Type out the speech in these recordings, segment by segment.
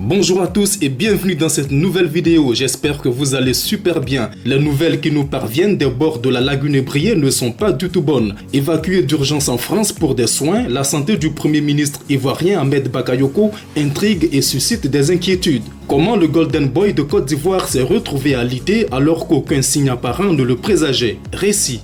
Bonjour à tous et bienvenue dans cette nouvelle vidéo, j'espère que vous allez super bien. Les nouvelles qui nous parviennent des bords de la lagune Briey ne sont pas du tout bonnes. Évacué d'urgence en France pour des soins, la santé du Premier ministre ivoirien Ahmed Bakayoko intrigue et suscite des inquiétudes. Comment le Golden Boy de Côte d'Ivoire s'est retrouvé alité alors qu'aucun signe apparent ne le présageait? Récit.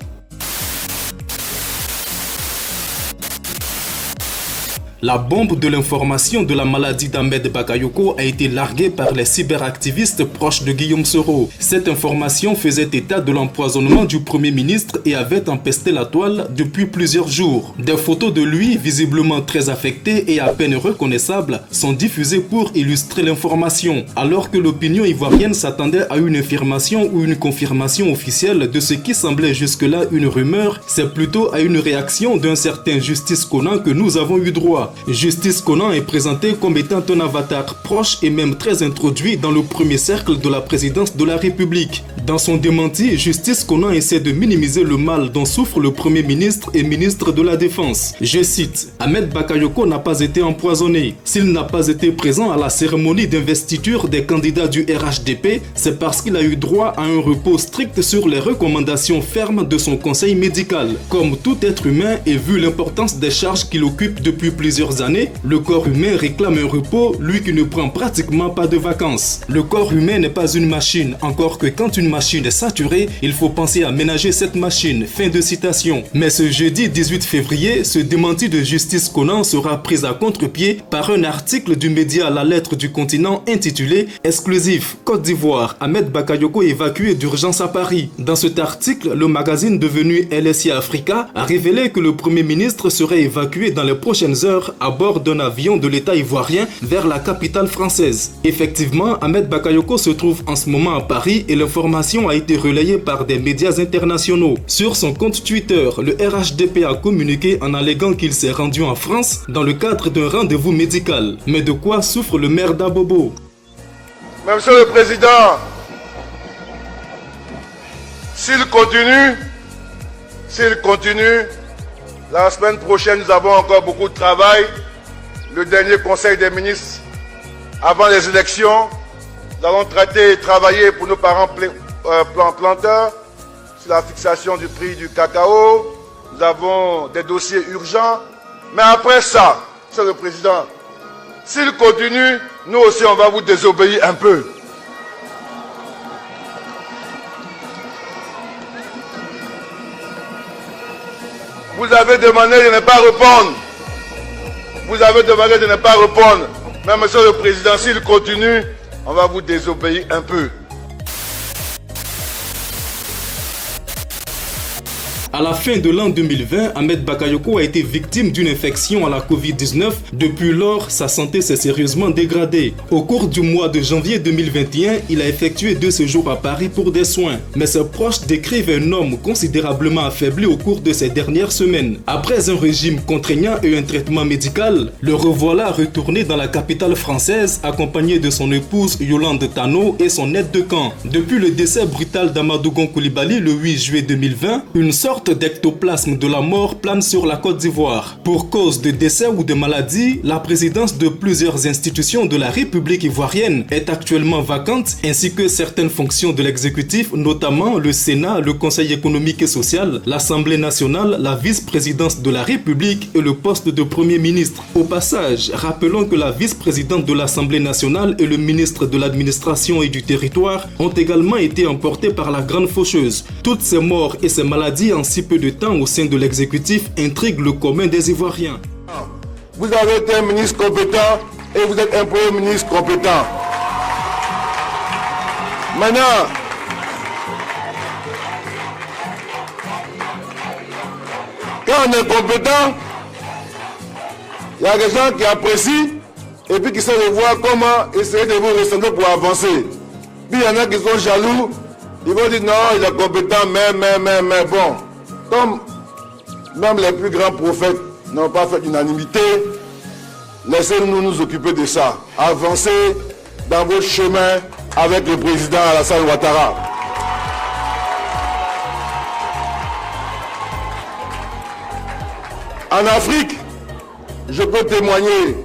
La bombe de l'information de la maladie d'Ahmed Bakayoko a été larguée par les cyberactivistes proches de Guillaume Soro. Cette information faisait état de l'empoisonnement du Premier ministre et avait empesté la toile depuis plusieurs jours. Des photos de lui, visiblement très affecté et à peine reconnaissables, sont diffusées pour illustrer l'information, alors que l'opinion ivoirienne s'attendait à une affirmation ou une confirmation officielle de ce qui semblait jusque-là une rumeur. C'est plutôt à une réaction d'un certain Justice Konan que nous avons eu droit. Justice Konan est présenté comme étant un avatar proche et même très introduit dans le premier cercle de la présidence de la République. Dans son démenti, Justice Konan essaie de minimiser le mal dont souffre le Premier ministre et ministre de la Défense. Je cite, « Ahmed Bakayoko n'a pas été empoisonné. S'il n'a pas été présent à la cérémonie d'investiture des candidats du RHDP, c'est parce qu'il a eu droit à un repos strict sur les recommandations fermes de son conseil médical. Comme tout être humain et vu l'importance des charges qu'il occupe depuis plusieurs années, le corps humain réclame un repos, lui qui ne prend pratiquement pas de vacances. Le corps humain n'est pas une machine, encore que quand une machine est saturée, il faut penser à ménager cette machine. » Fin de citation. Mais ce jeudi 18 février, ce démenti de Justice Konan sera pris à contre-pied par un article du média La Lettre du Continent intitulé « Exclusif, Côte d'Ivoire, Ahmed Bakayoko évacué d'urgence à Paris ». Dans cet article, le magazine devenu LSI Africa a révélé que le Premier ministre serait évacué dans les prochaines heures à bord d'un avion de l'État ivoirien vers la capitale française. Effectivement, Ahmed Bakayoko se trouve en ce moment à Paris et l'information a été relayée par des médias internationaux. Sur son compte Twitter, le RHDP a communiqué en alléguant qu'il s'est rendu en France dans le cadre d'un rendez-vous médical. Mais de quoi souffre le maire d'Abobo? Monsieur le Président, s'il continue, la semaine prochaine, nous avons encore beaucoup de travail. Le dernier conseil des ministres avant les élections. Nous allons traiter et travailler pour nos parents planteurs sur la fixation du prix du cacao. Nous avons des dossiers urgents. Mais après ça, Monsieur le Président, s'il continue, nous aussi on va vous désobéir un peu. Vous avez demandé de ne pas répondre. Mais Monsieur le Président, s'il continue, on va vous désobéir un peu. À la fin de l'an 2020, Ahmed Bakayoko a été victime d'une infection à la Covid-19. Depuis lors, sa santé s'est sérieusement dégradée. Au cours du mois de janvier 2021, il a effectué 2 séjours à Paris pour des soins. Mais ses proches décrivent un homme considérablement affaibli au cours de ces dernières semaines. Après un régime contraignant et un traitement médical, le revoilà retourné dans la capitale française, accompagné de son épouse Yolande Tano et son aide de camp. Depuis le décès brutal d'Amadou Gon Coulibaly le 8 juillet 2020, une sorte d'ectoplasme de la mort plane sur la Côte d'Ivoire. Pour cause de décès ou de maladie, la présidence de plusieurs institutions de la République ivoirienne est actuellement vacante, ainsi que certaines fonctions de l'exécutif, notamment le Sénat, le Conseil économique et social, l'Assemblée nationale, la vice-présidence de la République et le poste de Premier ministre. Au passage, rappelons que la vice-présidente de l'Assemblée nationale et le ministre de l'administration et du territoire ont également été emportés par la grande faucheuse. Toutes ces morts et ces maladies en si peu de temps au sein de l'exécutif intrigue le commun des Ivoiriens. Vous avez été un ministre compétent et vous êtes un Premier ministre compétent. Maintenant, quand on est compétent, il y a des gens qui apprécient et puis qui savent voir comment essayer de vous ressembler pour avancer. Puis il y en a qui sont jaloux, ils vont dire non, il est compétent, mais bon. Comme même les plus grands prophètes n'ont pas fait l'unanimité, laissez-nous nous occuper de ça. Avancez dans votre chemin avec le président Alassane Ouattara. En Afrique, je peux témoigner,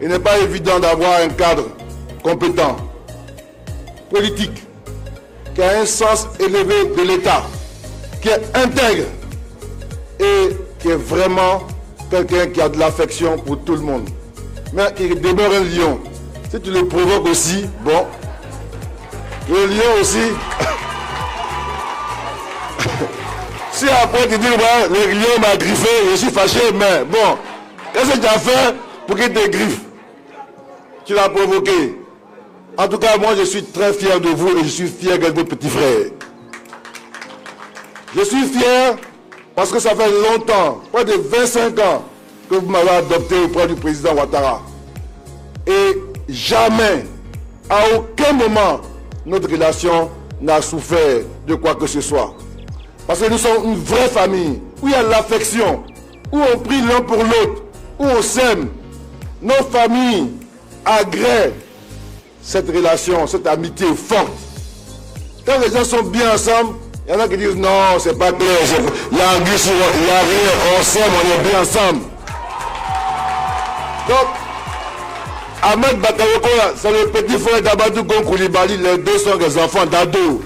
il n'est pas évident d'avoir un cadre compétent, politique, qui a un sens élevé de l'État, qui est intègre et qui est vraiment quelqu'un qui a de l'affection pour tout le monde. Mais il demeure un lion. Si tu le provoques aussi, bon, le lion aussi. Si après tu dis, ouais, le lion m'a griffé, je suis fâché, mais bon, qu'est-ce que tu as fait pour qu'il te griffe? Tu l'as provoqué. En tout cas, moi je suis très fier de vous et je suis fier de votre petit frère. Je suis fier parce que ça fait longtemps, près de 25 ans, que vous m'avez adopté auprès du président Ouattara. Et jamais, à aucun moment, notre relation n'a souffert de quoi que ce soit. Parce que nous sommes une vraie famille, où il y a l'affection, où on prie l'un pour l'autre, où on s'aime. Nos familles agréent cette relation, cette amitié forte. Quand les gens sont bien ensemble, il y en a qui disent non, c'est pas clair, il y a un guichet, il n'y a rien, on s'aime, on est bien ensemble. Donc, Ahmed Bakayoko, c'est le petit frère d'Abadou Gon Koulibaly, les deux sont des enfants d'ado.